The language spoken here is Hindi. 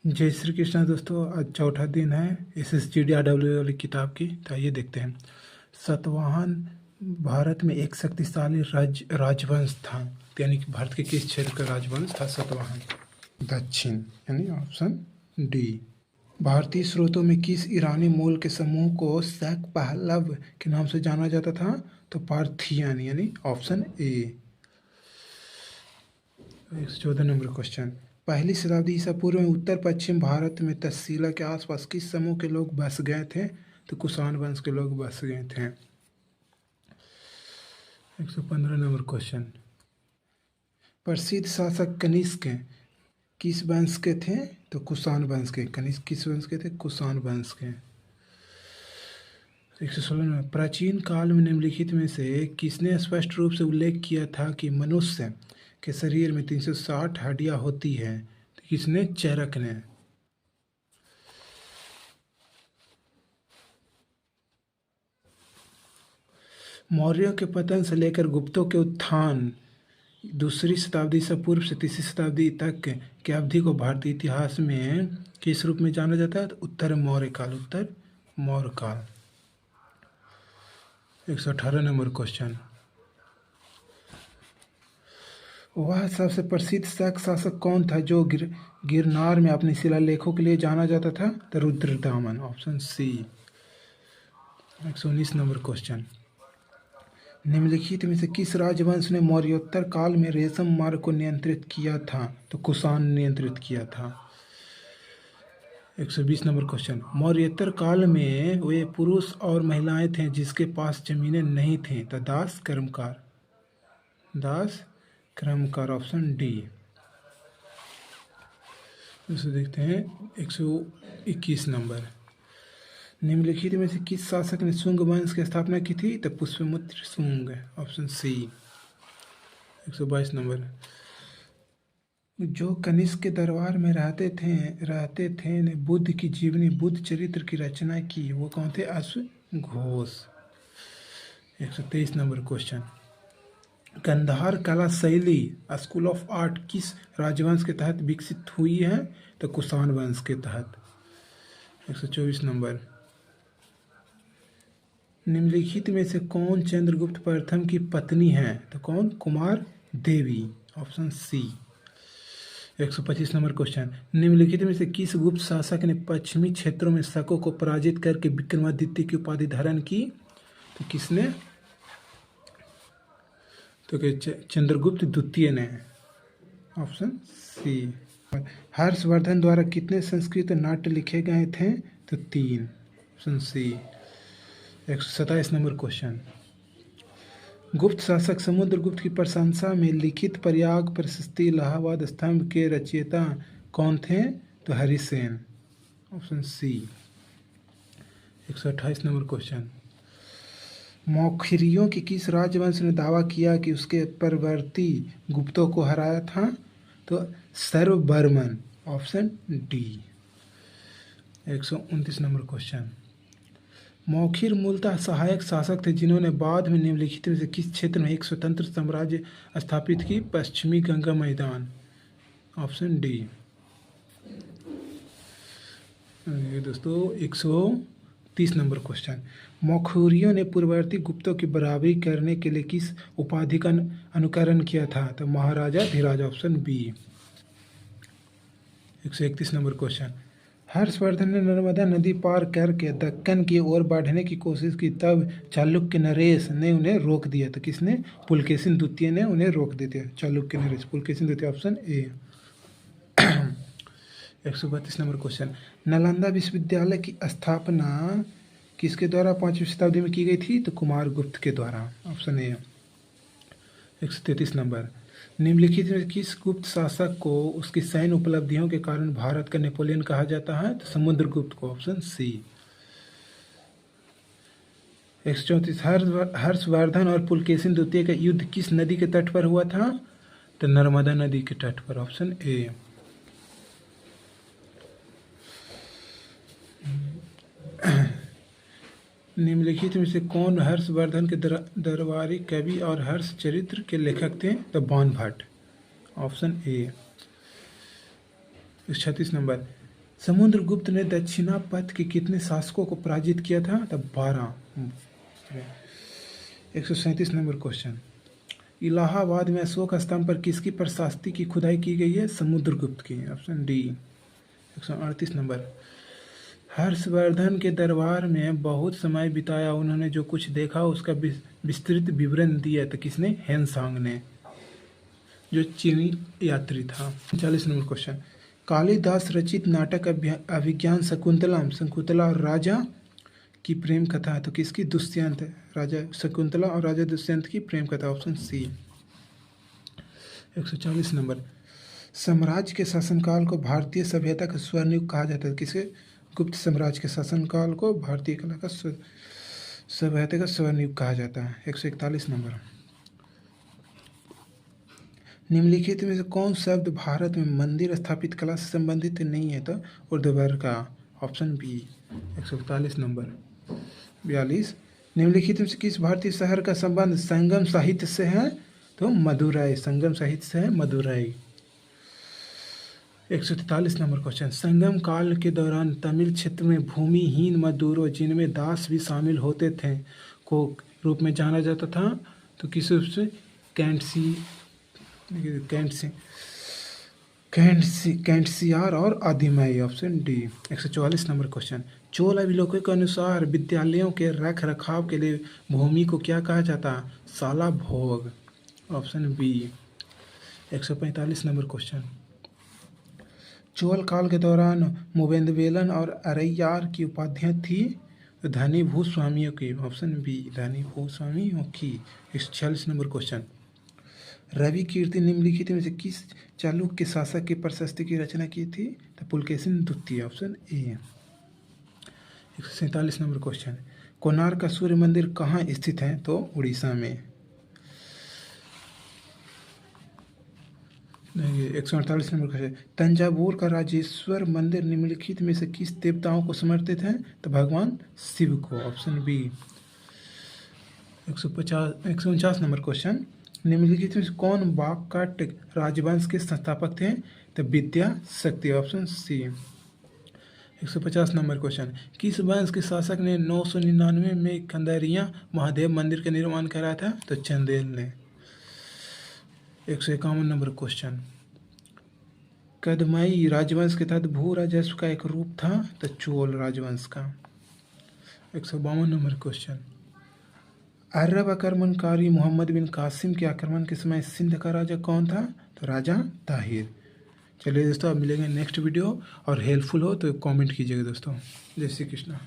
जय श्री कृष्ण दोस्तों। आज चौथा दिन है SSGDRW वाली किताब की। तो आइए देखते हैं। सातवाहन भारत में एक शक्तिशाली राजवंश था। यानी कि भारत के किस क्षेत्र का राजवंश था सातवाहन? दक्षिण, यानी ऑप्शन डी। भारतीय स्रोतों में किस ईरानी मूल के समूह को शक पहलव के नाम से जाना जाता था? तो पार्थियन, यानी ऑप्शन ए। 114 number question. पहली शताब्दी ईसा पूर्व में उत्तर पश्चिम भारत में तक्षशिला के आसपास किस समूह के लोग बस गए थे? तो कुषाण वंश के लोग बस गए थे। 115 नंबर क्वेश्चन। प्रसिद्ध शासक कनिष्क किस वंश के थे? तो कुषाण वंश के। कनिष्क किस वंश के थे? कुषाण वंश के। 116 नंबर। प्राचीन काल में निम्नलिखित में से किसने स्पष्ट रूप से उल्लेख किया था कि मनुष्य के शरीर में 360 हड्डियां होती है? तो किसने? चरक ने। मौर्यों के पतन से लेकर गुप्तों के उत्थान दूसरी शताब्दी से पूर्व से तीसरी शताब्दी तक के अवधि को भारतीय इतिहास में किस रूप में जाना जाता है? तो उत्तर मौर्य काल। उत्तर मौर्य काल। 118 नंबर क्वेश्चन। वह सबसे प्रसिद्ध शक शासक कौन था जो गिरनार में अपने शिलालेखों के लिए जाना जाता था? तो Rudradaman, option C. 119 number question. निम्नलिखित में से किस राजवंश ने मौर्योत्तर काल में रेशम मार्ग को नियंत्रित किया था? तो कुषाण ने नियंत्रित किया था। 120 नंबर क्वेश्चन। मौर्योत्तर काल में वे पुरुष और महिलाएं थे जिसके पास जमीनें नहीं थीं? तो दास कर्मकार। दास कर्मकार, ऑप्शन डी। इसे देखते हैं 121 नंबर। निम्नलिखित में से किस शासक ने शुंग वंश की स्थापना की थी? तो Pushyamitra Shunga, option C. 122 number. जो कनिष्क के दरबार में रहते थे ने बुद्ध की जीवनी बुद्ध चरित्र की रचना की, वो कौन थे? अश्वघोष। 123 नंबर क्वेश्चन। कंधार कला शैली स्कूल ऑफ आर्ट किस राजवंश के तहत विकसित हुई है? तो कुषाण वंश के तहत। 124 नंबर। निम्नलिखित में से कौन चंद्रगुप्त प्रथम की पत्नी है? तो कौन? कुमार देवी, ऑप्शन सी। 125 number question. निम्नलिखित में से किस गुप्त शासक ने पश्चिमी क्षेत्रों में शकों को पराजित करके विक्रमादित्य की उपाधि धारण की? तो किसने? तो चंद्रगुप्त द्वितीय ने, ऑप्शन सी। हर्षवर्धन द्वारा कितने संस्कृत नाट्य लिखे गए थे? तो 3, ऑप्शन सी। 127 number question. गुप्त शासक समुद्रगुप्त की प्रशंसा में लिखित प्रयाग प्रशस्ति इलाहाबाद स्तंभ के रचयिता कौन थे? तो Harisena, option C. 128 number question. मौखरियों की किस राजवंश ने दावा किया कि उसके परवर्ती गुप्तों को हराया था? तो Sarvavarman, option D. 129 number question. Maukhari मूलतः सहायक शासक थे जिन्होंने बाद में निम्नलिखित में से किस क्षेत्र में एक स्वतंत्र साम्राज्य स्थापित की? पश्चिमी गंगा मैदान, ऑप्शन डी। ये दोस्तों 130 नंबर क्वेश्चन। मौखरियों ने पूर्ववर्ती गुप्तों की बराबरी करने के लिए किस उपाधि का अनुकरण किया था? तो महाराजा धीराज, option B. 131 number question. Harshavardhana ने नर्मदा नदी पार करके दक्कन की ओर बढ़ने की कोशिश की, तब चालुक्य नरेश ने उन्हें रोक दिया। तो किसने? पुलकेशिन द्वितीय ने उन्हें रोक दिया। चालुक्य नरेश, पुलकेशिन द्वितीय, option A. 132 number question. Nalanda विश्वविद्यालय की स्थापना किसके द्वारा 5वीं शताब्दी में की गई थी? तो कुमारगुप्त के द्वारा, ऑप्शन ए। 133 नंबर। निम्नलिखित में किस गुप्त शासक को उसकी सैन्य उपलब्धियों के कारण भारत का नेपोलियन कहा जाता है? तो समुद्रगुप्त को, ऑप्शन सी। 134। हर्षवर्धन और पुलकेशिन द्वितीय का युद्ध किस नदी के तट पर हुआ था? तो नर्मदा नदी के तट पर, ऑप्शन ए। निम्नलिखित में से कौन हर्षवर्धन के दरबारी कवि और हर्ष चरित्र के लेखक थे? तो Banabhatta, option A. 36 number. Samudragupta ने दक्षिणापथ के कितने शासकों को पराजित किया था? तो 12। 137 नंबर क्वेश्चन। इलाहाबाद में अशोक स्तंभ पर किसकी प्रशस्ति की खुदाई की गई है? समुद्रगुप्त की। Option D. 138 नंबर। हर्षवर्धन के दरबार में बहुत समय बिताया, उन्होंने जो कुछ देखा उसका विस्तृत विवरण दिया, तो किसने? हेनसांग ने, जो चीनी यात्री था। 40 नंबर क्वेश्चन। कालिदास रचित नाटक अभिज्ञान शकुंतला और राजा की प्रेम कथा है, तो किसकी? दुष्यंत। राजा शकुंतला और राजा दुष्यंत की प्रेम कथा। Option C. 140 नंबर। साम्राज्य के शासनकाल को भारतीय सभ्यता का स्वर्णयुग कहा जाता है, किसे? गुप्त साम्राज्य के शासनकाल को भारतीय कला का सभ्यता का स्वर्णयुग कहा जाता है। 141 नंबर। निम्नलिखित में से कौन शब्द भारत में मंदिर स्थापित कला से संबंधित नहीं है? तो ऊर्ध्वाधर का। Option B. 141 नंबर। 42। निम्नलिखित में से किस भारतीय शहर का संबंध संगम साहित्य से है? तो मदुरई। संगम साहित्य से है मदुरई। 143 number question. संगम काल के दौरान तमिल क्षेत्र में भूमिहीन मजदूरों, जिनमें दास भी शामिल होते थे, को रूप में जाना जाता था, तो किस रूप से? कैंटसियार और आदिमाई। Option D. 144 number question. Chola अभिलेखों के अनुसार विद्यालयों के रख रखाव के लिए भूमि को क्या कहा जाता? साला भोग। Option B. 145 number question. Chola काल के दौरान मुबेंदवेलन और अरैयार की उपाधियाँ थी धनी भूस्वामियों की। Option B. धनी भूस्वामियों की। 146 नंबर क्वेश्चन। रवि कीर्ति निम्नलिखित में से किस चालुक्य शासक की प्रशस्ति की रचना की थी? तो पुलकेशिन द्वितीय। Option A. 147 number question. Konark का सूर्य मंदिर कहाँ स्थित है? तो उड़ीसा में। 148 नंबर क्वेश्चन। तंजावुर का राजेश्वर मंदिर निम्नलिखित में से किस देवताओं को समर्पित है? तो भगवान शिव को। Option B. 149 number question. निम्नलिखित में से कौन वाकाट राजवंश के संस्थापक थे? तो Vidyashakti. Option C. 150 number question. किस वंश के शासक ने 999 में खंडरिया महादेव मंदिर का निर्माण कराया था? तो चंदेल ने। 151 नंबर क्वेश्चन। कदमाई राजवंश के तहत भू राजस्व का एक रूप था, तो चोल राजवंश का। 152 नंबर क्वेश्चन। अरब आक्रमणकारी मोहम्मद बिन कासिम के आक्रमण के समय सिंध का राजा कौन था? तो राजा ताहिर। चलिए दोस्तों, अब मिलेंगे नेक्स्ट वीडियो, और हेल्पफुल हो तो कमेंट कीजिएगा दोस्तों। जय श्री कृष्णा।